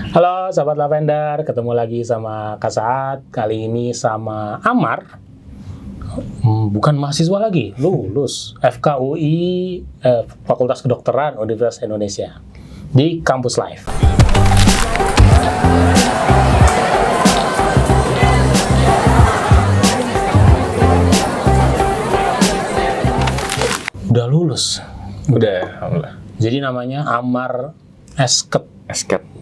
Halo sahabat Lavender, ketemu lagi sama Kak Saat. Kali ini sama Amar. Bukan mahasiswa lagi, lulus FKUI Fakultas Kedokteran Universitas Indonesia di Kampus Live. Udah lulus. Udah, alhamdulillah. Jadi namanya Amar Esket.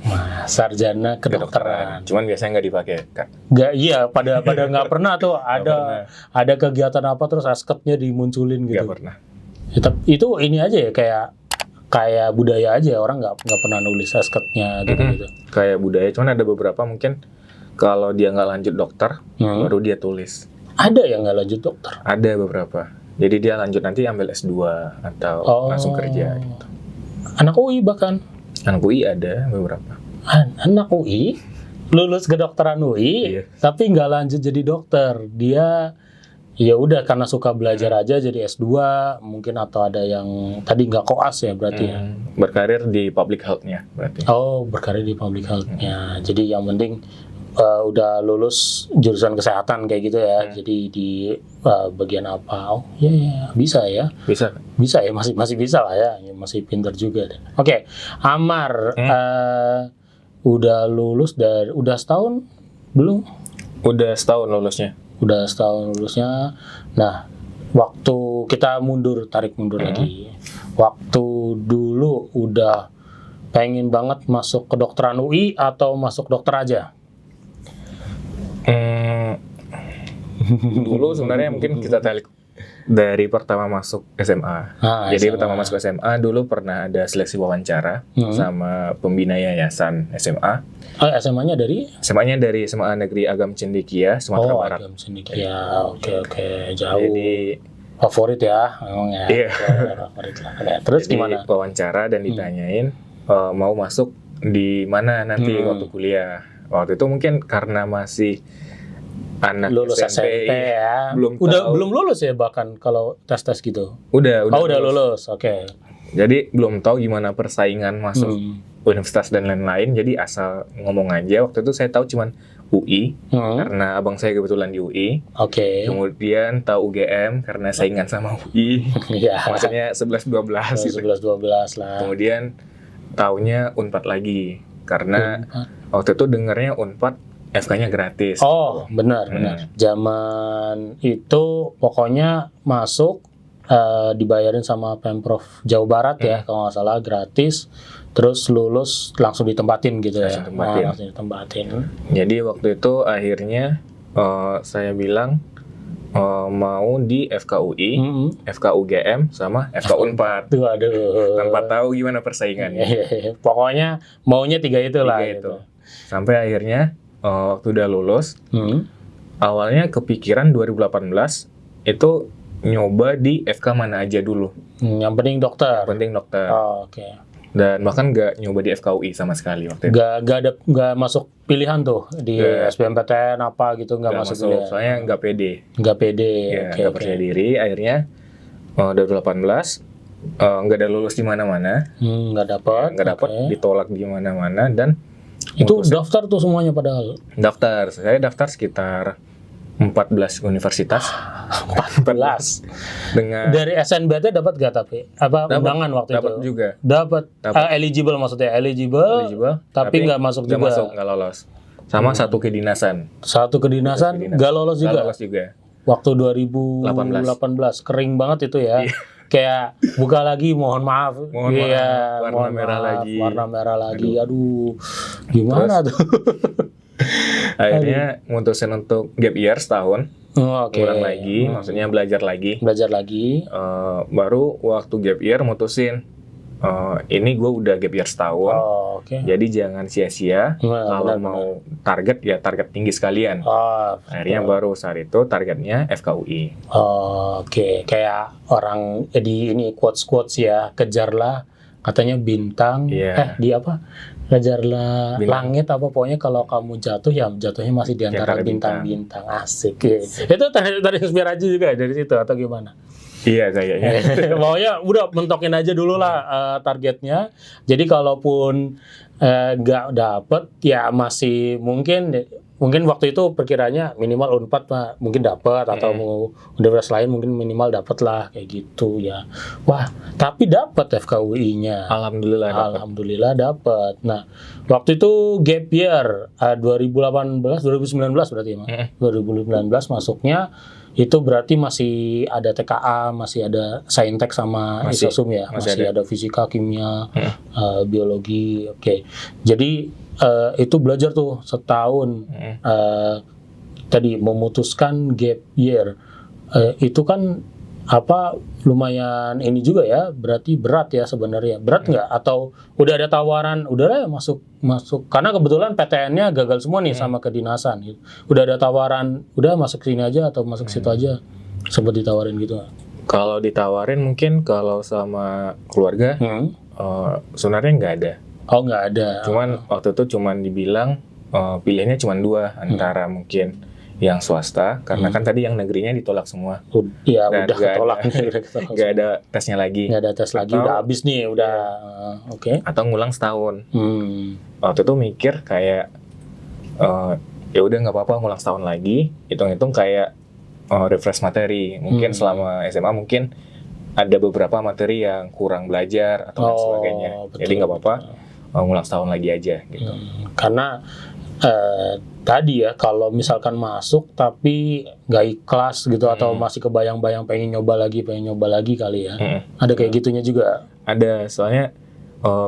Nah, sarjana kedokteran. Cuman biasanya nggak dipakai, Kak. Nggak, iya, pada nggak pernah tuh ada kegiatan apa terus asketnya dimunculin gitu. Nggak pernah. Itu ini aja ya kayak budaya aja, orang nggak pernah nulis asketnya gitu. Kayak budaya, cuman ada beberapa mungkin kalau dia nggak lanjut dokter, baru dia tulis. Ada yang nggak lanjut dokter? Ada beberapa. Jadi dia lanjut nanti ambil S2 atau langsung kerja gitu. Anak UI bahkan. Anak UI ada beberapa. Anak UI lulus kedokteran UI, tapi nggak lanjut jadi dokter. Dia ya udah karena suka belajar aja jadi S2 mungkin, atau ada yang tadi nggak koas ya berarti ya. Berkarir di public health-nya berarti. Oh, berkarir di public health-nya. Jadi yang penting udah lulus jurusan kesehatan kayak gitu ya. Jadi di bagian apa? Oh, ya bisa ya. Bisa ya, masih bisa lah ya. Masih pinter juga deh. Oke, Amar udah lulus udah setahun belum? Udah setahun lulusnya. Udah setahun lulusnya. Nah, waktu kita tarik mundur lagi. Waktu dulu udah pengen banget masuk kedokteran UI atau masuk dokter aja? Dulu sebenarnya mungkin kita tarik dari pertama masuk SMA. Jadi pertama masuk SMA dulu pernah ada seleksi wawancara sama pembina yayasan SMA. SMA-nya dari? SMA-nya dari SMA Negeri Agam Cendekia, Sumatera Barat. Agam Cendekia, oke, jauh. Jadi favorit ya, memang ya. Iya. Favorit lah. Terus jadi, gimana? Wawancara dan ditanyain mau masuk di mana nanti waktu kuliah. Waktu itu mungkin karena masih anak lulus SMP ya. Belum lulus ya bahkan kalau tes gitu. Udah lulus. Oke. Jadi belum tahu gimana persaingan masuk universitas dan lain-lain. Jadi asal ngomong aja. Waktu itu saya tahu cuman UI karena abang saya kebetulan di UI. Oke. Kemudian tahu UGM karena saingan sama UI. Iya. Maksudnya 11-12 gitu. 11-12 lah. Kemudian taunya Unpad lagi karena waktu itu dengarnya Unpad FK-nya gratis. Oh, benar. Zaman itu pokoknya masuk dibayarin sama Pemprov Jawa Barat ya, kalau nggak salah gratis. Terus lulus langsung ditempatin gitu ya. Langsung ditempatin. Jadi waktu itu akhirnya saya bilang mau di FKUI, FKUGM sama FK Unpad. Aduh. Tanpa tahu gimana persaingannya. Pokoknya maunya tiga itulah. Gitu. Sampai akhirnya waktu udah lulus, awalnya kepikiran 2018 itu nyoba di FK mana aja dulu. Yang penting dokter. Oke. Dan bahkan nggak nyoba di FKUI sama sekali waktu itu. Nggak masuk pilihan tuh di SBMPTN apa gitu, nggak masuk pilihan. Soalnya nggak pede. Nggak percaya diri. Akhirnya 2018 nggak ada lulus di mana-mana. Nggak dapat. Ditolak di mana-mana dan itu daftar tuh semuanya padahal. Saya daftar sekitar 14 universitas. 14. Dengan dari SNBT dapat gak tapi? Undangan waktu itu? Dapat juga. Dapat. Eligible maksudnya. Eligible tapi nggak masuk juga. Nggak lolos. Sama satu kedinasan. Nggak lolos juga. Nggak lolos juga. Waktu 2018 kering banget itu ya. Kayak buka lagi, mohon maaf. Warna merah lagi. Aduh, gimana tuh? Akhirnya mutusin untuk gap year setahun. Ulang lagi, maksudnya belajar lagi. Baru waktu gap year mutusin, ini gue udah gap year setahun. Jadi jangan sia-sia. Kalau mau target ya target tinggi sekalian. Akhirnya baru saat itu targetnya FKUI. Kayak orang di ini quotes ya, kejarlah katanya bintang. Di apa? Kejarlah langit apa, pokoknya kalau kamu jatuh ya jatuhnya masih di antara bintang-bintang. Asik. Itu terinspirasi juga dari situ atau gimana? Iya kayaknya. Pokoknya udah mentokin aja dulu lah targetnya. Jadi kalaupun nggak dapet ya masih mungkin waktu itu perkiranya minimal Unpad mungkin dapat atau mau universitas lain mungkin minimal dapat lah kayak gitu ya. Wah, tapi dapat FKUI-nya. Alhamdulillah dapat. Nah, waktu itu gap year 2019 berarti ya, 2019 masuknya itu berarti masih ada TKA, masih ada Saintek sama Isosum ya, masih ada fisika, kimia, biologi. Oke. Jadi itu belajar tuh setahun. Tadi memutuskan gap year. Itu kan lumayan ini juga ya, berarti berat ya sebenarnya. Berat nggak? Atau udah ada tawaran, udah ya masuk karena kebetulan PTN-nya gagal semua nih sama kedinasan gitu. Udah ada tawaran, udah masuk sini aja atau masuk situ aja. Sempat ditawarin gitu nggak? Kalau ditawarin mungkin kalau sama keluarga sebenarnya nggak ada. Oh, nggak ada. Cuman waktu itu cuman dibilang pilihannya cuma 2 antara mungkin yang swasta, karena kan tadi yang negerinya ditolak semua. Iya, udah ketolak. Gak ada tesnya lagi. Gak ada tes lagi, udah habis nih, udah. Oke. Atau ngulang setahun. Waktu itu mikir kayak, ya udah nggak apa-apa ngulang setahun lagi. Hitung-hitung kayak refresh materi. Mungkin selama SMA mungkin ada beberapa materi yang kurang belajar atau sebagainya. Betul, jadi nggak apa-apa ngulang setahun lagi aja gitu. Karena tadi ya, kalau misalkan masuk tapi nggak ikhlas gitu atau masih kebayang-bayang pengen nyoba lagi kali ya. Ada kayak gitunya juga. Ada, soalnya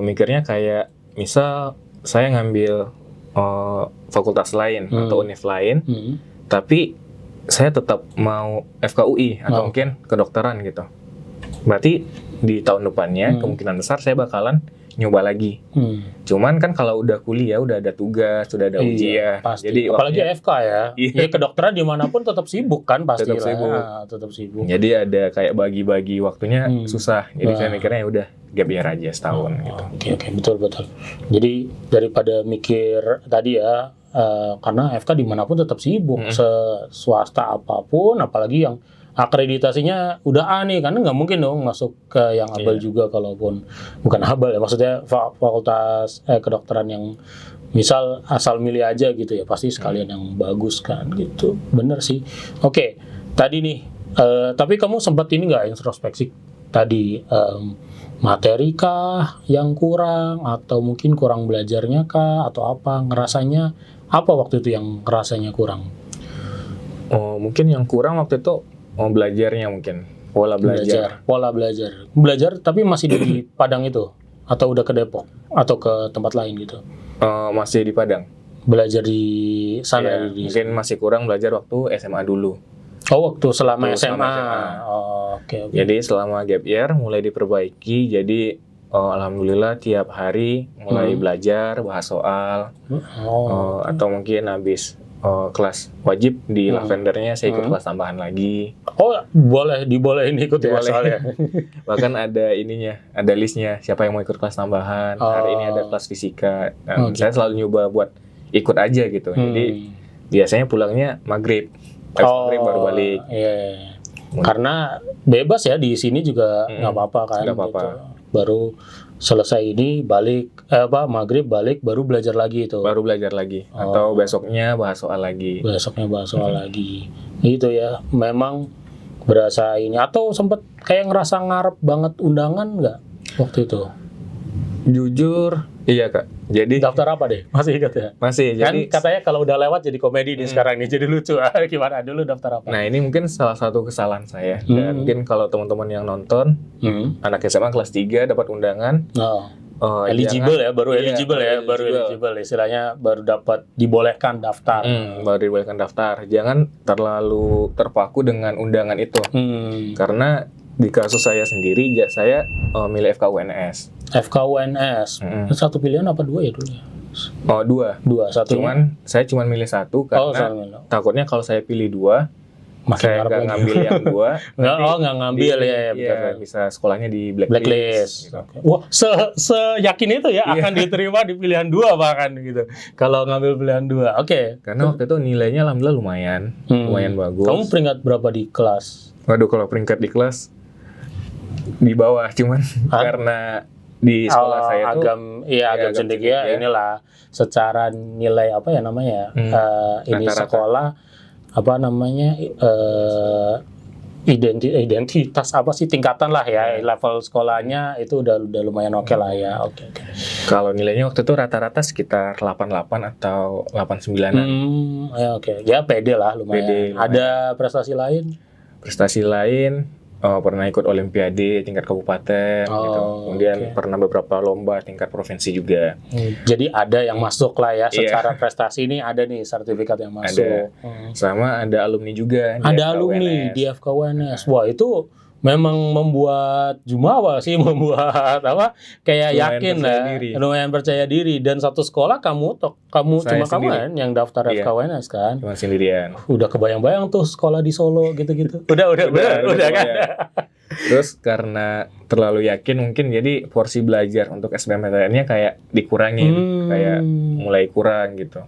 mikirnya kayak misal saya ngambil fakultas lain atau univ lain, tapi saya tetap mau FKUI atau mungkin kedokteran gitu. Berarti di tahun depannya kemungkinan besar saya bakalan nyoba lagi. Cuman kan kalau udah kuliah, udah ada tugas, sudah ada ujian. Pasti. Jadi apalagi FK ya. Iya, kedokteran dimanapun tetap sibuk kan pasti. Tetap sibuk. Jadi ada kayak bagi-bagi waktunya susah. Jadi saya mikirnya udah gap year aja setahun gitu. Oke, betul. Jadi daripada mikir tadi ya, karena FK dimanapun tetap sibuk, swasta apapun, apalagi yang akreditasinya udah A nih, karena nggak mungkin dong masuk ke yang ABAL juga, kalaupun bukan ABAL ya, maksudnya fakultas kedokteran yang misal asal milih aja gitu ya, pasti sekalian yang bagus kan gitu. Bener sih. Oke, tadi nih, tapi kamu sempat ini nggak introspeksi tadi, materi kah yang kurang, atau mungkin kurang belajarnya kah, atau apa, ngerasanya apa waktu itu yang ngerasanya kurang? Mungkin yang kurang waktu itu belajarnya, mungkin pola belajar tapi masih di Padang itu atau udah ke Depok atau ke tempat lain gitu? Masih di Padang, belajar di sana. Mungkin masih kurang belajar waktu SMA dulu. Waktu selama SMA. Oke. Jadi selama gap year mulai diperbaiki, jadi alhamdulillah tiap hari mulai belajar, bahas soal, atau mungkin habis kelas wajib di Lavendernya saya ikut kelas tambahan lagi. Dibolehin ikut ya soalnya. Bahkan ada ininya, ada listnya siapa yang mau ikut kelas tambahan. Hari ini ada kelas fisika. Saya selalu nyoba buat ikut aja gitu. Jadi biasanya pulangnya maghrib. Maghrib baru balik. Iya. Karena bebas ya di sini juga nggak apa-apa kan. Nggak apa-apa. Gitu. Baru selesai ini balik maghrib balik baru belajar lagi itu. Baru belajar lagi atau besoknya bahas soal lagi. Gitu ya. Memang berasa ini, atau sempet kayak ngerasa ngarep banget undangan nggak waktu itu? Jujur iya Kak. Jadi daftar apa deh? Masih ingat ya? Masih. Kan jadi katanya kalau udah lewat jadi komedi nih sekarang nih, jadi lucu. Gimana dulu daftar apa? Nah, ini mungkin salah satu kesalahan saya. Dan mungkin kalau teman-teman yang nonton anak SMA kelas 3 dapat undangan. Eligible ya, baru eligible istilahnya, baru dapat dibolehkan daftar. Baru dibolehkan daftar. Jangan terlalu terpaku dengan undangan itu. Karena di kasus saya sendiri, saya milih FKUNS. Satu pilihan apa dua ya dulu? Dua. Satu. Saya cuma milih satu karena takutnya kalau saya pilih dua, saya nggak ngambil yang dua. Nggak ngambil ya. Bisa sekolahnya di blacklist. Gitu. Wah, seyakin itu ya akan diterima di pilihan dua bahkan gitu. Kalau ngambil pilihan dua, oke. Karena waktu itu nilainya alhamdulillah lumayan bagus. Kamu peringkat berapa di kelas? Waduh, kalau peringkat di kelas di bawah, cuman karena di sekolah saya tuh agam cendekia inilah secara nilai apa ya namanya ini rata-rata. Sekolah apa namanya identitas apa sih tingkatan lah ya level sekolahnya itu udah lumayan oke lah ya. Oke. Kalau nilainya waktu itu rata-rata sekitar 88 atau 89-an. Oke. Ya pede lah lumayan. Ada prestasi lain? Prestasi lain pernah ikut olimpiade tingkat kabupaten gitu. Kemudian pernah beberapa lomba tingkat provinsi juga. Jadi ada yang masuk lah ya secara prestasi ini ada nih sertifikat yang masuk. Sama ada alumni juga. Ada alumni di FKUNS. Wah itu memang membuat Jumawa sih membuat apa kayak yakin lah lumayan percaya diri dan satu sekolah kamu cuma kamu kan yang daftar FKUNS kan cuma sendirian udah kebayang-bayang tuh sekolah di Solo gitu-gitu udah kan terus karena terlalu yakin mungkin jadi porsi belajar untuk SBMPTN-nya kayak dikurangin kayak mulai kurang gitu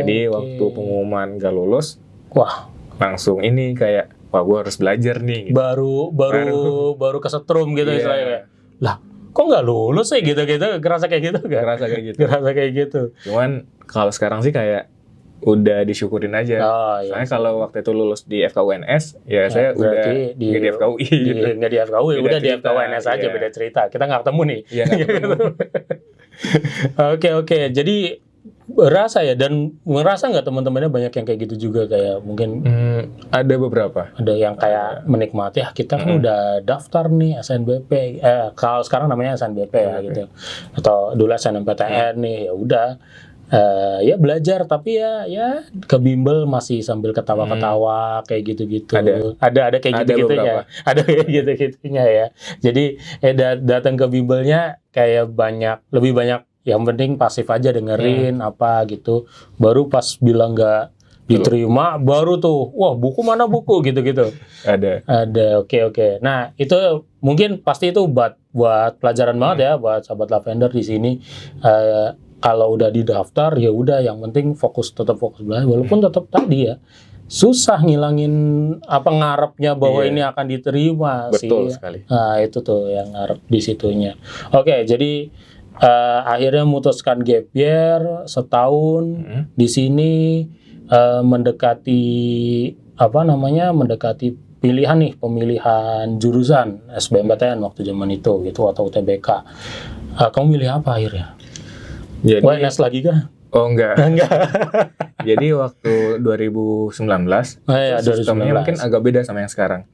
jadi waktu pengumuman gak lulus langsung ini kayak wah gue harus belajar nih gitu. baru kesetrum gitu istilahnya lah kok nggak lulus sih gitu kerasa kayak gitu kan kerasa kayak gitu cuman kalau sekarang sih kayak udah disyukurin aja soalnya kalau waktu itu lulus di FKUNS saya udah di FKUI gitu. Nggak di FKUI udah di FKUNS aja beda cerita kita nggak ketemu nih oke jadi rasa ya dan merasa nggak teman-temannya banyak yang kayak gitu juga kayak mungkin ada beberapa ada yang kayak menikmati kita kan udah daftar nih SNBP kalau sekarang namanya SNBP ya gitu atau dulu SNMPTN nih ya udah ya belajar tapi ya ke bimbel masih sambil ketawa-ketawa kayak gitu-gitu ada kayak gitu-gitunya ada kayak gitu-gitunya ya jadi datang ke bimbelnya kayak lebih banyak yang penting pasif aja dengerin apa gitu baru pas bilang nggak diterima baru tuh wah buku mana buku gitu ada oke nah itu mungkin pasti itu buat pelajaran banget ya buat sahabat Lavender di sini kalau udah didaftar ya udah yang penting tetap fokus belajar walaupun tetap tadi ya susah ngilangin apa ngarepnya bahwa ini akan diterima betul sekali nah itu tuh yang ngarep di situnya oke jadi akhirnya memutuskan gap year setahun di sini mendekati pemilihan jurusan SBMPTN waktu zaman itu gitu atau UTBK. Kamu milih apa akhirnya? Jadi UNS lagi kah? Oh enggak. Jadi waktu 2019 sistemnya mungkin agak beda sama yang sekarang.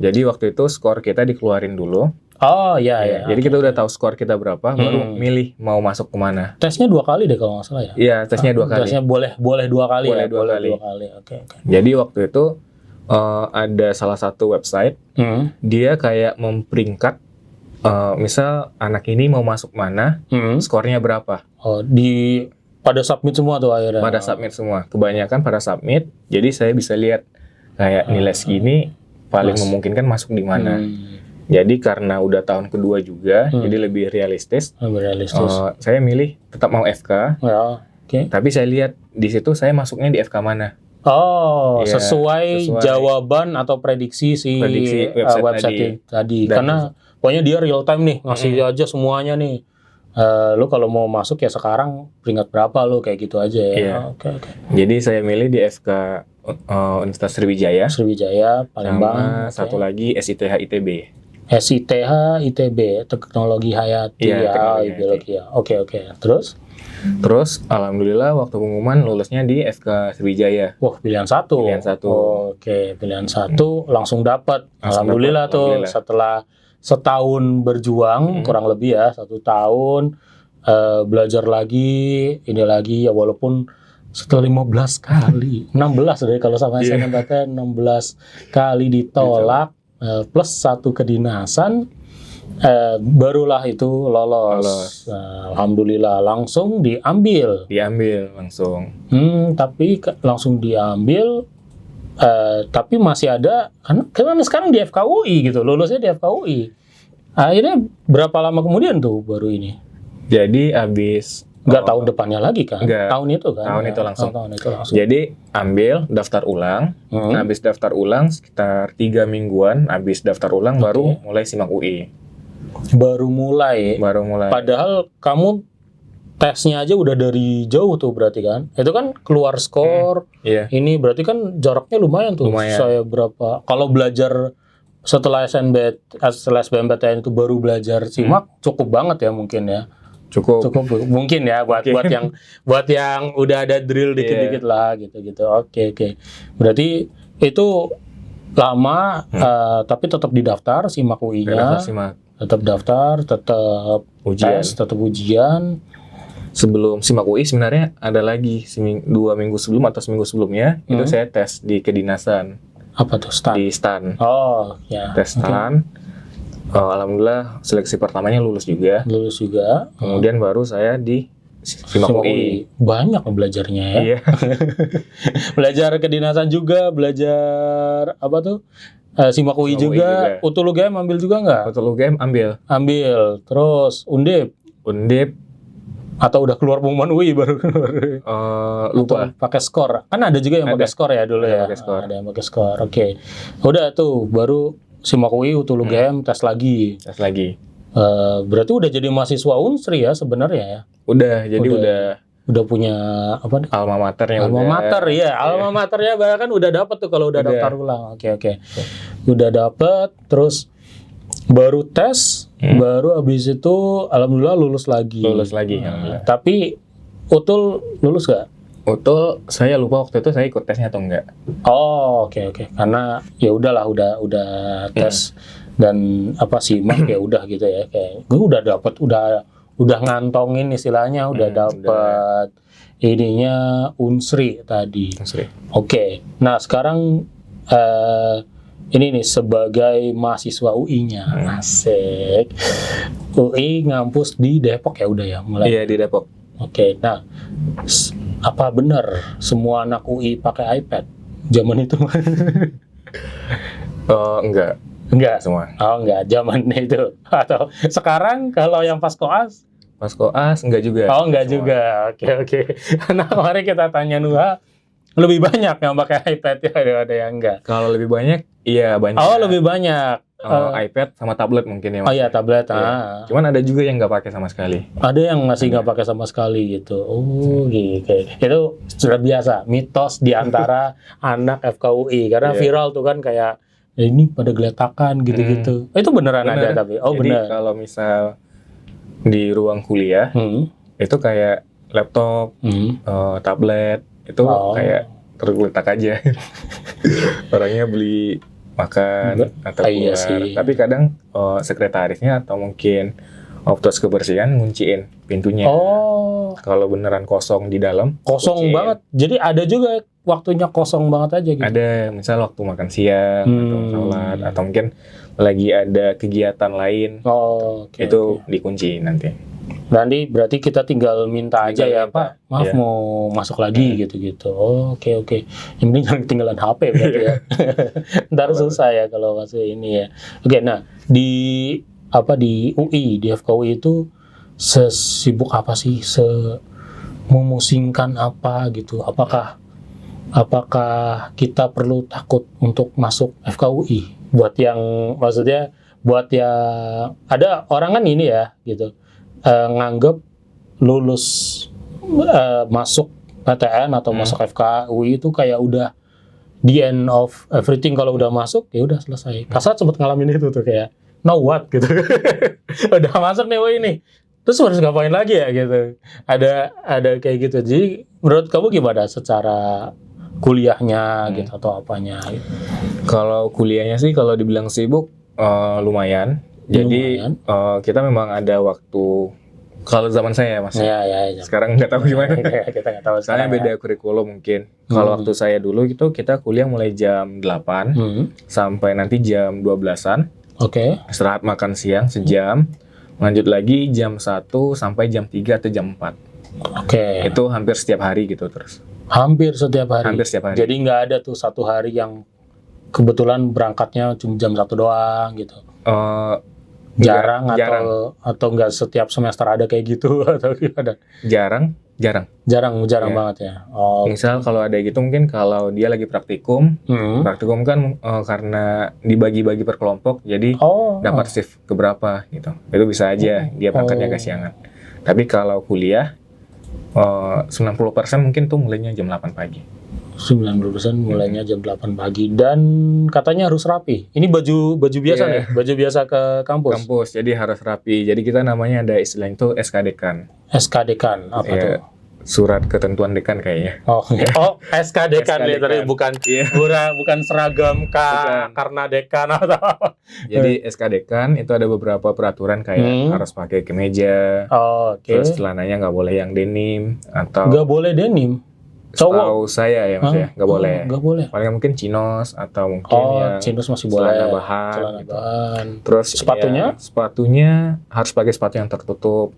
Jadi waktu itu skor kita dikeluarin dulu. Iya. Jadi kita udah tahu skor kita berapa, baru milih mau masuk kemana. Tesnya 2 kali deh kalau nggak salah ya. Iya, tesnya 2 kali. Tesnya boleh 2 kali boleh ya. 2 kali. Oke. Jadi waktu itu ada salah satu website, dia kayak memperingkat, misal anak ini mau masuk mana, skornya berapa. Pada submit semua tuh akhirnya. Pada submit semua. Kebanyakan pada submit. Jadi saya bisa lihat kayak nilai segini paling memungkinkan masuk di mana. Jadi karena udah tahun kedua juga, jadi lebih realistis. Saya milih tetap mau FK. Tapi saya lihat di situ saya masuknya di FK mana. Sesuai jawaban atau prediksi website tadi. Karena pokoknya dia real time nih, ngasih aja semuanya nih. Lu kalau mau masuk ya sekarang peringkat berapa lu kayak gitu aja ya. Oke. Jadi saya milih di FK Universitas Sriwijaya Palembang. Sama satu lagi SITH ITB. SITH ITB Teknologi Hayati biologi ya. Oke. Terus alhamdulillah waktu pengumuman lulusnya di FK Sriwijaya. Wah, pilihan 1. Oke, pilihan 1 langsung dapat. Alhamdulillah tuh setelah setahun berjuang kurang lebih ya 1 tahun belajar lagi ini lagi ya walaupun setelah 15 kali 16 deh kalau sama SNMPTN 16 kali ditolak plus 1 kedinasan barulah itu lolos. Alhamdulillah langsung diambil langsung tapi langsung diambil tapi masih ada karena sekarang di FKUI gitu lulusnya di FKUI akhirnya berapa lama kemudian tuh baru ini jadi habis nggak tahun depannya lagi kan tahun itu langsung jadi ambil daftar ulang habis daftar ulang sekitar 3 mingguan habis daftar ulang baru mulai simak UI Baru mulai. Padahal kamu tesnya aja udah dari jauh tuh berarti kan? Itu kan keluar skor. Ini berarti kan jaraknya lumayan tuh. Saya berapa? Kalau belajar setelah SBMPTN itu baru belajar SIMAK cukup banget ya mungkin ya. Cukup mungkin ya buat yang udah ada drill dikit-dikit lah gitu. Oke. Berarti itu lama tapi tetap didaftar SIMAK UI-nya. Tetap daftar, tetap ujian. Tetap ujian. Sebelum SIMAK UI sebenarnya ada lagi 2 minggu sebelum atau seminggu sebelumnya itu saya tes di kedinasan. Apa tuh? STAN? Di STAN. Oh, ya. Tes STAN. Alhamdulillah seleksi pertamanya lulus juga. Kemudian baru saya di SIMAK UI. Banyak belajarnya ya. Iya. Belajar kedinasan juga, belajar apa tuh? SIMAK UI juga. Utul UGM ambil juga nggak? Utul UGM ambil. Terus Undip. Atau udah keluar pengumuman UI baru lupa pakai skor. Kan ada juga yang pakai skor ya dulu ya. Ada yang pakai skor. Oke. Udah tuh baru SIMAK UI, Utul UGM tes lagi. Berarti udah jadi mahasiswa Unsri ya sebenarnya ya. Udah punya apa? Alma maternya. Alma maternya bahkan udah dapat tuh kalau udah daftar ulang. Oke. Udah dapat terus baru tes, baru habis itu alhamdulillah lulus lagi. Tapi Utul lulus gak? Utul saya lupa waktu itu saya ikut tesnya atau enggak. Oh, oke. Karena ya udahlah udah tes dan apa SIMAK ya udah gitu ya. Kayak gue udah dapat udah ngantongin istilahnya, udah dapat ininya Unsri tadi. Oke. Nah, sekarang ini nih sebagai mahasiswa UI-nya. Asik. UI ngampus di Depok ya udah ya mulai. Iya, di Depok. Oke. Nah, apa benar semua anak UI pakai iPad zaman itu? Enggak semua. Oh, enggak zaman itu. Atau sekarang kalau yang pas koas enggak juga. Oh, enggak semua. Juga. Oke. Nah, mari kita tanya Nuha. Lebih banyak yang pakai iPad ya daripada yang enggak. Kalau lebih banyak, iya banyak. Oh, lebih banyak. iPad sama tablet mungkin ya. Oh iya, tablet. Iya. Cuman ada juga yang nggak pakai sama sekali. Ada yang masih nggak pakai sama sekali gitu. Oh, gitu. Itu sudah biasa, mitos di antara anak FKUI karena viral tuh kan kayak ini pada geletakan gitu-gitu. Itu beneran ada tapi. Oh, jadi, bener. Kalau misal di ruang kuliah itu kayak laptop, tablet itu kayak tergeletak aja. Orangnya beli makan atau keluar. Tapi kadang sekretarisnya atau mungkin Optos kebersihan ngunciin pintunya. Oh. Kalau beneran kosong di dalam. Kosong banget. Jadi ada juga waktunya kosong banget aja gitu. Ada, misal waktu makan siang atau sholat atau mungkin lagi ada kegiatan lain. Oh, itu dikunci nanti. Nanti berarti kita tinggal minta aja ya Pak, maaf mau masuk lagi gitu-gitu. Oh, oke. Yang penting jangan ketinggalan HP berarti ya. Ntar susah ya kalau masuk ini ya. Oke, nah di UI, di FKUI itu sesibuk apa sih, memusingkan apa gitu? Apakah kita perlu takut untuk masuk FKUI? Buat yang ada orang kan ini ya gitu. Nganggep lulus masuk PTN atau masuk FKUI itu kayak udah the end of everything. Kalau udah masuk ya udah selesai. Kasat sempat ngalamin itu tuh kayak now what gitu. Udah masuk nih UI nih. Terus harus ngapain lagi ya gitu. Ada kayak gitu. Jadi menurut kamu gimana secara kuliahnya gitu atau apanya gitu? Kalau kuliahnya sih kalau dibilang sibuk lumayan. Jadi kita memang ada waktu. Kalau zaman saya Mas. Ya. Sekarang nggak tahu gimana. Kita nggak tahu. Soalnya beda kurikulum mungkin. Kalau waktu saya dulu itu kita kuliah mulai jam 8 sampai nanti jam 12-an. Oke. Istirahat makan siang sejam. Lanjut lagi jam 1 sampai jam 3 atau jam 4. Oke. Itu hampir setiap hari gitu terus. Hampir setiap hari. Jadi nggak ada tuh satu hari yang kebetulan berangkatnya cuma jam 1 doang gitu. Jarang atau nggak setiap semester ada kayak gitu atau gimana? Jarang. Jarang ya. Banget ya. Oh. Misal kalau ada gitu mungkin kalau dia lagi praktikum kan karena dibagi-bagi per kelompok, jadi dapat shift keberapa gitu. Itu bisa aja dia berangkatnya kesiangan. Tapi kalau kuliah 90% mungkin tuh mulainya jam 8 pagi. 90% mulainya jam 8 pagi dan katanya harus rapi. Ini baju biasa nih, baju biasa ke kampus. Kampus, jadi harus rapi. Jadi kita namanya ada istilah itu SK Dekan. SK Dekan, apa tuh? Surat ketentuan dekan kayaknya. SK Dekan literally bukan seragam karena dekan atau apa. Jadi SK Dekan itu ada beberapa peraturan kayak harus pakai kemeja. Terus celananya nggak boleh yang denim atau nggak boleh denim. Tahu saya ya maksudnya nggak boleh. Nggak boleh. Paling mungkin chinos atau mungkin yang chinos masih boleh. Celana bahan. Terus sepatunya harus pakai sepatu yang tertutup.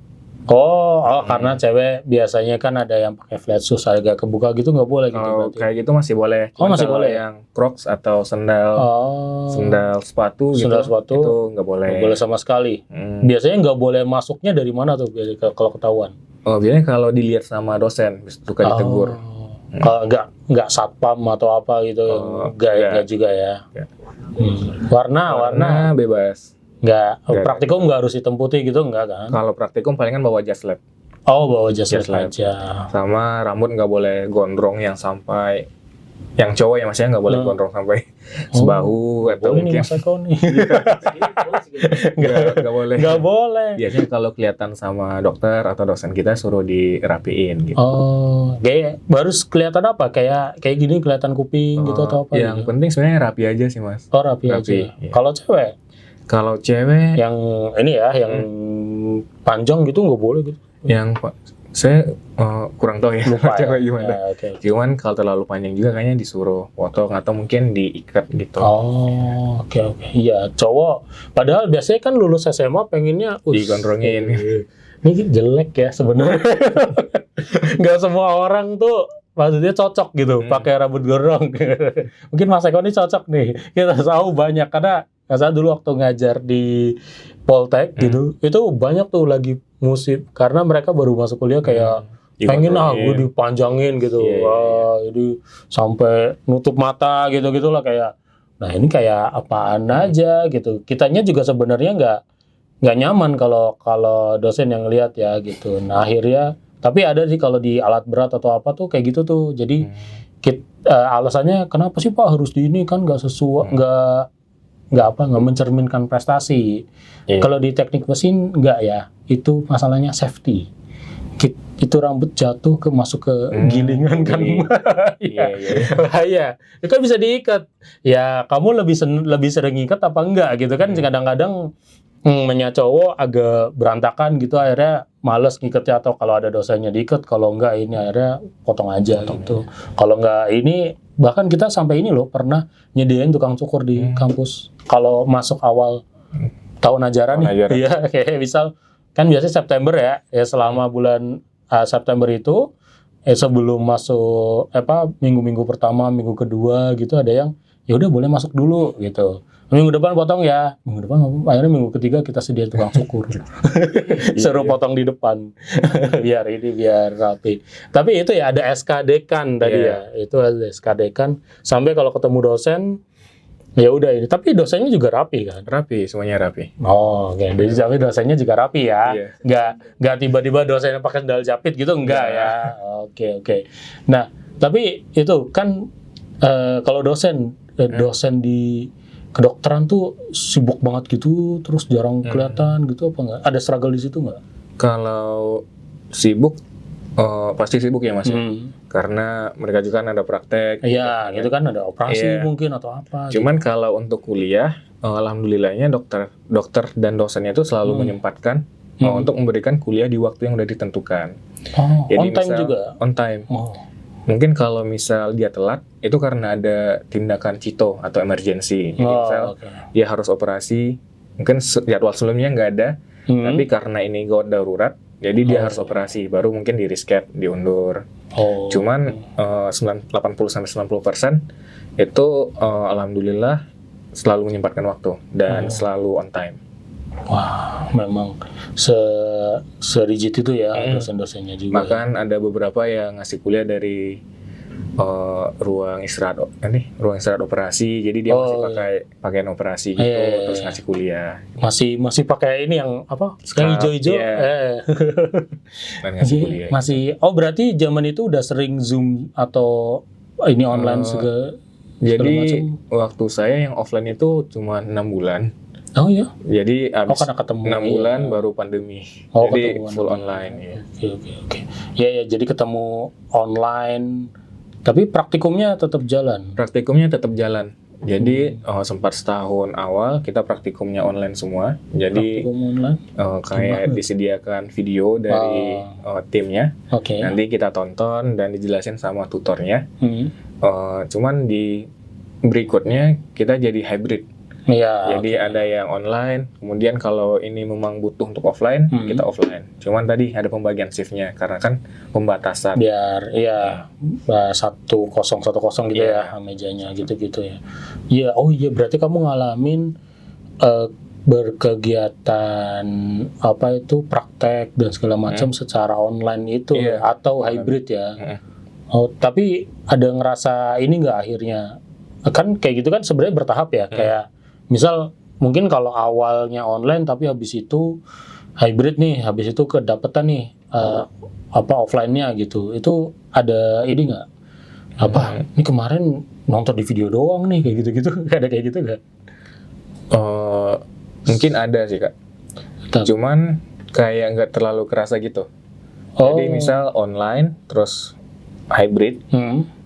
Karena cewek biasanya kan ada yang pakai flat shoes agak kebuka gitu nggak boleh gitu. Kalau kayak gitu masih boleh. Masih boleh yang Crocs atau sendal sepatu gitu. Sendal sepatu itu nggak boleh. Nggak boleh sama sekali. Biasanya nggak boleh masuknya dari mana tuh kalau ketahuan? Biasanya kalau dilihat sama dosen suka ditegur. Kalau nggak satpam atau apa gitu nggak juga ya. Warna bebas. Nggak, praktikum nggak harus hitam putih gitu, nggak kan? Kalau praktikum palingan bawa jas lab. Bawa jas lab aja. Sama rambut nggak boleh gondrong yang sampai, yang cowok ya maksudnya nggak boleh gondrong sampai sebahu atau mungkin. Mas Eko nih. Nggak boleh. Nggak boleh. Biasanya kalau kelihatan sama dokter atau dosen kita suruh dirapiin gitu. Kayak baru kelihatan apa? Kayak gini kelihatan kuping gitu atau apa? Yang penting sebenarnya rapi aja sih mas. Rapi aja. Ya. Kalau cewek yang ini ya, yang panjang gitu nggak boleh gitu. Yang saya kurang tahu ya cewek gimana. Okay. Cuman kalau terlalu panjang juga kayaknya disuruh potong atau mungkin diikat gitu. Oke. Iya, cowok. Padahal biasanya kan lulus SMA pengennya digondrongin. Ini jelek ya sebenarnya. Nggak semua orang tuh maksudnya cocok gitu pakai rambut gondrong. Mungkin Mas Eko ini cocok nih. Kita tahu banyak karena saya dulu waktu ngajar di Poltek gitu, itu banyak tuh lagi musik karena mereka baru masuk kuliah kayak pengen gue dipanjangin gitu, jadi sampai nutup mata gitu-gitulah kayak. Nah ini kayak apaan aja gitu. Kitanya juga sebenarnya nggak nyaman kalau dosen yang lihat ya gitu. Nah akhirnya tapi ada sih kalau di alat berat atau apa tuh kayak gitu tuh. Jadi alasannya kenapa sih Pak harus di ini kan nggak sesuai nggak mencerminkan prestasi. Kalau di teknik mesin nggak ya, itu masalahnya safety. Itu rambut jatuh masuk ke gilingan kan. Iya. Itu kan bisa diikat. Ya kamu lebih sering ikat apa enggak gitu kan. Kadang-kadang cowok agak berantakan gitu akhirnya males ngikatnya atau kalau ada dosanya diikat, kalau enggak ini akhirnya potong aja gitu. Kalau enggak ini bahkan kita sampai ini loh pernah nyediain tukang cukur di kampus kalau masuk awal tahun ajaran nih. Iya, kayak misal kan biasanya September ya selama bulan September itu sebelum masuk minggu-minggu pertama, minggu kedua gitu ada yang ya udah boleh masuk dulu gitu. Minggu depan potong ya, akhirnya minggu ketiga kita sediain tukang cukur. Suruh potong di depan. biar rapi. Tapi itu ya ada SK Dekan tadi ya. Itu ada SK Dekan. Sampai kalau ketemu dosen ya udah ini. Tapi dosennya juga rapi kan? Rapi, semuanya rapi. Oke. Jadi dosennya juga rapi ya. Nggak tiba-tiba dosennya pakai sandal jepit gitu enggak ya. Oke. Nah, tapi itu kan kalau dosen di kedokteran tuh sibuk banget gitu, terus jarang kelihatan gitu apa nggak? Ada struggle di situ nggak? Kalau sibuk, pasti sibuk ya mas. Karena mereka juga kan ada praktek. Iya, gitu kan ada operasi mungkin atau apa. Cuman gitu. Kalau untuk kuliah, alhamdulillahnya dokter dan dosennya itu selalu menyempatkan untuk memberikan kuliah di waktu yang udah ditentukan. Jadi on time juga? On time. Mungkin kalau misal dia telat, itu karena ada tindakan CITO atau emergency. Misal dia harus operasi, mungkin jadwal sebelumnya nggak ada, tapi karena ini gawat darurat, jadi dia harus operasi, baru mungkin di reschedule, diundur. Cuman 80-90% itu alhamdulillah selalu menyempatkan waktu dan selalu on time. Wah, memang rigid itu ya dosen-dosennya juga. Bahkan ada beberapa yang ngasih kuliah dari ruang istirahat operasi. Jadi dia masih pakai pakaian operasi gitu, terus ngasih kuliah. Masih pakai ini yang apa? Yang hijau-hijau. Dan ngasih kuliah. Masih. Oh, berarti zaman itu udah sering Zoom atau ini online segala jadi macam. waktu saya yang offline itu cuma 6 bulan. Oh iya. Jadi abis karena ketemu 6 bulan baru pandemi. Jadi full online ya. Oke. Ya, jadi ketemu online. Tapi praktikumnya tetap jalan. Jadi sempat setahun awal kita praktikumnya online semua. Jadi kayak disediakan video dari timnya. Nanti kita tonton dan dijelasin sama tutornya. Cuman di berikutnya kita jadi hybrid. Jadi ada yang online, kemudian kalau ini memang butuh untuk offline, kita offline. Cuman tadi ada pembagian shiftnya karena kan pembatasan. Biar 1010 gitu ya mejanya gitu-gitu ya. Iya, berarti kamu ngalamin berkegiatan apa itu praktek dan segala macam secara online itu atau hybrid ya. Tapi ada ngerasa ini nggak akhirnya? Kan kayak gitu kan sebenarnya bertahap ya, kayak misal mungkin kalau awalnya online tapi habis itu hybrid nih, habis itu kedapetan nih offline-nya gitu. Itu ada ini nggak? Ini kemarin nonton di video doang nih kayak gitu-gitu. Ada kayak gitu nggak? Mungkin ada sih Kak. Cuman kayak nggak terlalu kerasa gitu. Jadi misal online terus hybrid,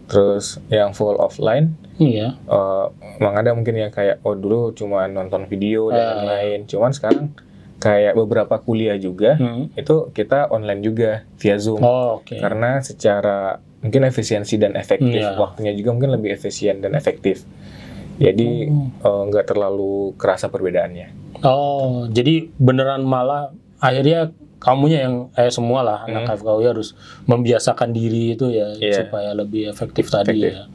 terus yang full offline. Emang ada mungkin yang kayak dulu cuma nonton video dan lain-lain. Cuman sekarang kayak beberapa kuliah juga itu kita online juga via Zoom. Karena secara mungkin efisiensi dan efektif, waktunya juga mungkin lebih efisien dan efektif. Jadi nggak terlalu kerasa perbedaannya. Jadi beneran malah akhirnya kamunya yang semua lah anak FKUI harus membiasakan diri itu ya supaya lebih efektif tadi ya.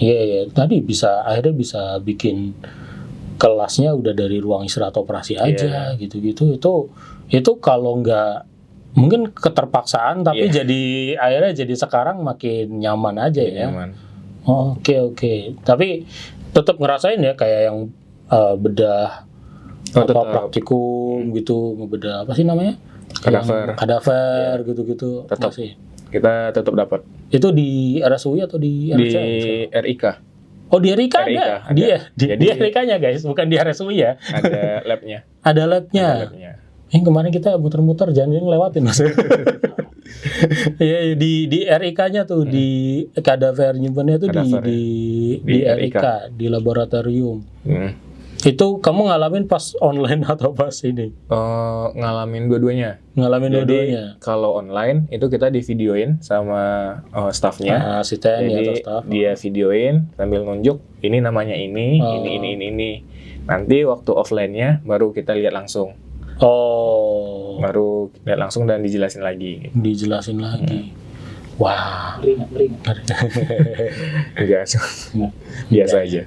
Iya, tadi akhirnya bisa bikin kelasnya udah dari ruang istirahat operasi aja gitu-gitu. Itu kalau nggak mungkin keterpaksaan tapi akhirnya jadi sekarang makin nyaman aja ya. Nyaman. Oke. Tapi tetap ngerasain ya kayak yang bedah praktikum gitu, ngebedah apa sih namanya? Kadaver gitu-gitu. Tetap sih. Kita tetap dapat. Itu di RSUI atau di RCA? Di RIK. Oh, di RIK ada? Di RIK-nya guys, bukan di RSUI ya. Ada lab-nya. Ada labnya. Yang kemarin kita muter-muter jangan ngelewatin Mas. Ya, di RIK-nya tuh di kadaver nyimpennya tuh di RIK, di laboratorium. Itu kamu ngalamin pas online atau pas ini? Ngalamin dua-duanya. Jadi, kalau online itu kita divideoin sama staffnya. Asisten atau staff. Dia videoin sambil nunjuk, ini namanya ini. Nanti waktu offline-nya baru kita lihat langsung. Baru lihat langsung dan dijelasin lagi. Wah. Beringat. Biasa aja.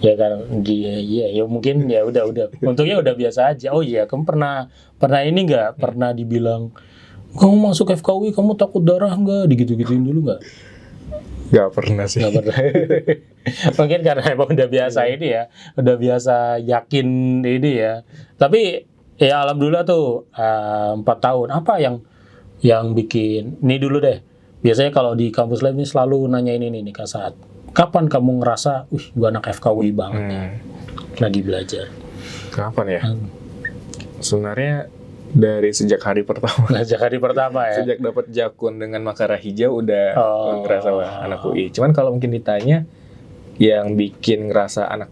Ya kan ya mungkin ya udah untungnya udah biasa aja. Kamu pernah ini nggak pernah dibilang kamu masuk FKUI kamu takut darah nggak, digitu-gituin dulu nggak? Nggak pernah sih. Mungkin karena emang udah biasa ini ya, udah biasa yakin ini ya. Tapi ya alhamdulillah tuh 4 tahun apa yang bikin ini dulu deh. Biasanya kalau di kampus lain ini selalu nanyain ini nih Kak Saad. Kapan kamu ngerasa, gue anak FKUI banget nih, lagi belajar? Kapan ya? Sebenarnya dari sejak hari pertama. Ya? Sejak dapat jakun dengan makara hijau udah ngerasa anak UI. Cuman kalau mungkin ditanya, yang bikin ngerasa anak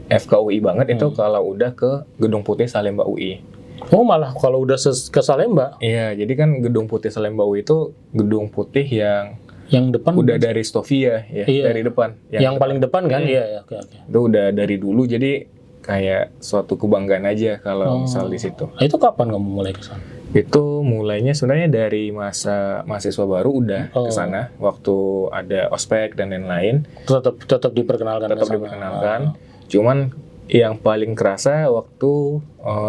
FKUI banget itu kalau udah ke Gedung Putih Salemba UI. Malah kalau udah ke Salemba? Iya, jadi kan Gedung Putih Salemba UI itu gedung putih yang depan udah dari Stovia ya, dari depan. Yang paling depan kan? Iya. Oke. Itu udah dari dulu, jadi kayak suatu kebanggaan aja kalau misal di situ. Itu kapan kamu mulai ke sana? Itu mulainya sebenarnya dari masa mahasiswa baru udah ke sana, waktu ada ospek dan lain-lain. Tetap diperkenalkan. Diperkenalkan. Cuman yang paling kerasa waktu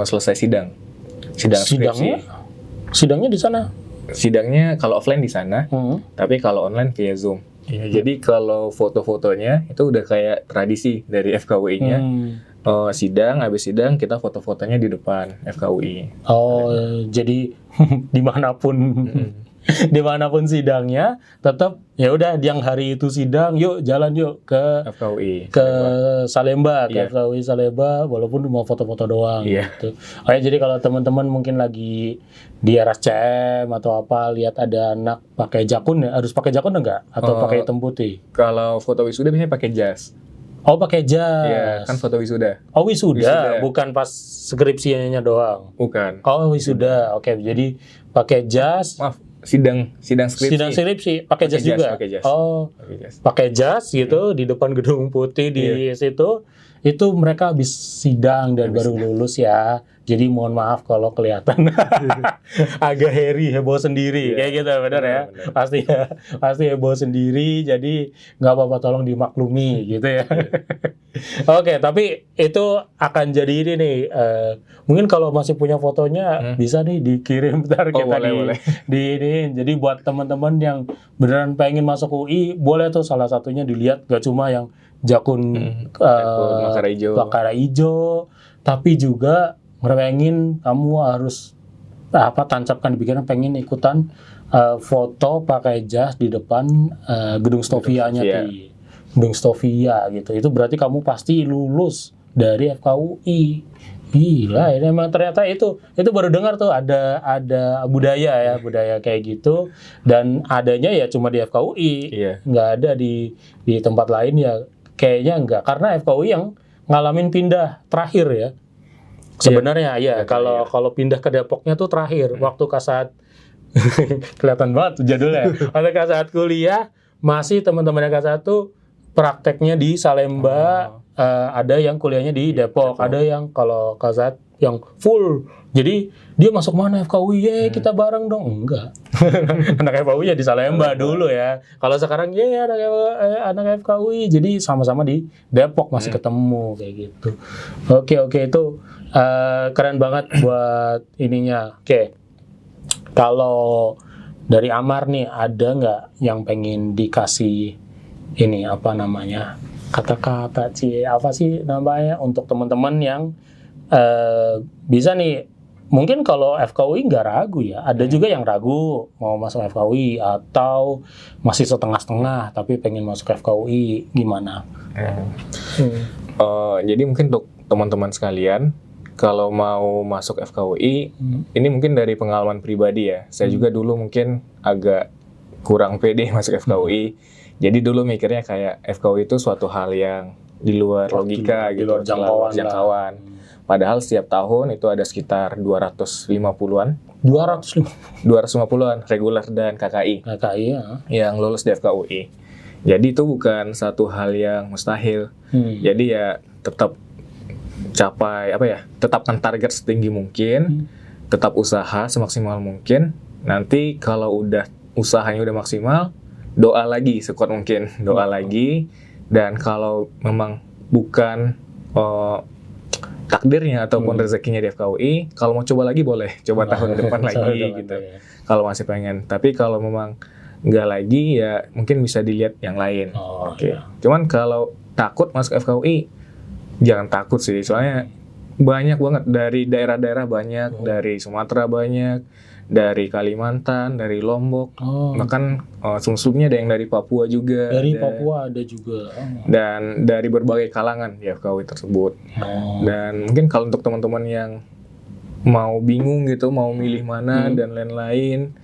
selesai sidang skripsi. Sidangnya di sana? Sidangnya kalau offline di sana, tapi kalau online via Zoom. Ya, jadi kalau foto-fotonya itu udah kayak tradisi dari FKUI-nya. Sidang, habis sidang kita foto-fotonya di depan FKUI. Jadi dimanapun sidangnya tetap ya udah yang hari itu sidang, yuk jalan yuk ke FKUI, ke Salemba, ke FKUI Salemba, walaupun mau foto-foto doang gitu. Jadi kalau teman-teman mungkin lagi di RSCM atau apa, lihat ada anak pakai jakun, harus pakai jakun enggak? Atau pakai hitam putih? Kalau foto wisuda biasanya pakai jas. Pakai jas. Iya, kan foto wisuda. Wisuda, bukan pas skripsinya doang. Bukan. Wisuda. Oke, jadi pakai jas. Maaf, sidang skripsi. Sidang skripsi pakai jas juga. Pakai jas gitu di depan gedung putih di situ. Itu mereka habis sidang dan baru lulus ya. Jadi mohon maaf kalau kelihatan agak heboh sendiri kayak gitu, benar ya? Bener. Pasti heboh sendiri. Jadi nggak apa-apa, tolong dimaklumi gitu ya. Oke, tapi itu akan jadi ini nih. Mungkin kalau masih punya fotonya bisa nih dikirim ntar kita boleh. Ini. Jadi buat teman-teman yang beneran pengen masuk UI, boleh tuh salah satunya dilihat, gak cuma yang jakun Makara Ijo, tapi juga pengen kamu harus tancapkan di pikiran, pengen ikutan foto pakai jas di depan gedung Stovia-nya di gedung Stovia gitu. Itu berarti kamu pasti lulus dari FKUI. Gila, ini emang ternyata itu baru dengar tuh ada budaya kayak gitu, dan adanya ya cuma di FKUI, nggak ada di tempat lain ya, kayaknya enggak, karena FKUI yang ngalamin pindah terakhir ya. Sebenarnya kalau pindah ke Depoknya tuh terakhir waktu Kasat kelihatan banget tuh jadulnya. Waktu Kasat kuliah masih teman-teman Kasat tuh prakteknya di Salemba, ada yang kuliahnya di Depok, ada yang kalau Kasat yang full. Jadi dia masuk mana FKUI, kita bareng dong. Enggak. Anak FKUI ya di Salemba dulu ya. Kalau sekarang anak FKUI, jadi sama-sama di Depok masih ketemu kayak gitu. Oke, itu keren banget buat ininya. Oke. Kalau dari Amar nih, ada nggak yang pengen dikasih ini kata-kata untuk teman-teman yang bisa nih, mungkin kalau FKUI nggak ragu ya, ada juga yang ragu mau masuk FKUI atau masih setengah-setengah tapi pengen masuk FKUI, gimana? Jadi mungkin untuk teman-teman sekalian, kalau mau masuk FKUI, ini mungkin dari pengalaman pribadi ya. Saya juga dulu mungkin agak kurang pede masuk FKUI. Jadi dulu mikirnya kayak FKUI itu suatu hal yang di luar logika gitu, di luar jangkauan. Padahal setiap tahun itu ada sekitar 250-an. 250-an reguler dan KKI. Yang lulus di FKUI. Jadi itu bukan satu hal yang mustahil. Jadi ya tetap tetapkan target setinggi mungkin, tetap usaha semaksimal mungkin. Nanti kalau udah usahanya udah maksimal, doa lagi sekuat mungkin, lagi. Dan kalau memang bukan takdirnya ataupun rezekinya di FKUI, kalau mau coba lagi boleh, coba tahun depan lagi gitu. Kalau masih pengen, tapi kalau memang nggak lagi ya mungkin bisa dilihat yang lain. Cuman kalau takut masuk FKUI, jangan takut sih, soalnya banyak banget dari daerah-daerah, banyak dari Sumatera, banyak dari Kalimantan, dari Lombok, bahkan sebelumnya ada yang dari Papua juga. Papua ada juga. Dan dari berbagai kalangan di FKUI tersebut. Dan mungkin kalau untuk teman-teman yang mau bingung gitu, mau milih mana dan lain-lain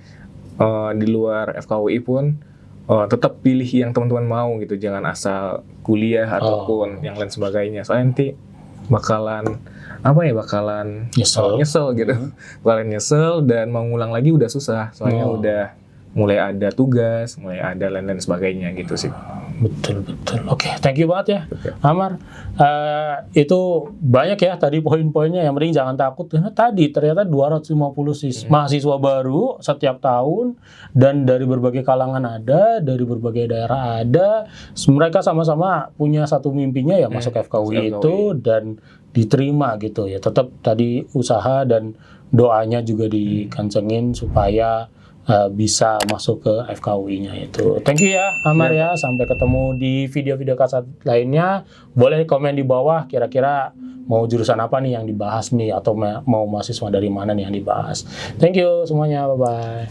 di luar FKUI pun, tetap pilih yang teman-teman mau gitu, jangan asal kuliah ataupun yang lain sebagainya. Soalnya nanti bakalan nyesel gitu. Bakalan nyesel dan mau ngulang lagi udah susah. Soalnya udah mulai ada tugas, mulai ada lain-lain sebagainya gitu sih. Betul. Oke, thank you banget ya, Amar. Itu banyak ya tadi poin-poinnya. Yang penting jangan takut. Tadi ternyata 250 mahasiswa baru setiap tahun, dan dari berbagai kalangan ada, dari berbagai daerah ada. Mereka sama-sama punya satu mimpinya ya, masuk FKUI itu dan diterima gitu ya. Tetap tadi usaha dan doanya juga dikencengin supaya bisa masuk ke FKUI-nya itu. Thank you ya, Amar ya. Sampai ketemu di video-video kasat lainnya. Boleh komen di bawah kira-kira mau jurusan apa nih yang dibahas nih, atau mau mahasiswa dari mana nih yang dibahas. Thank you semuanya. Bye-bye.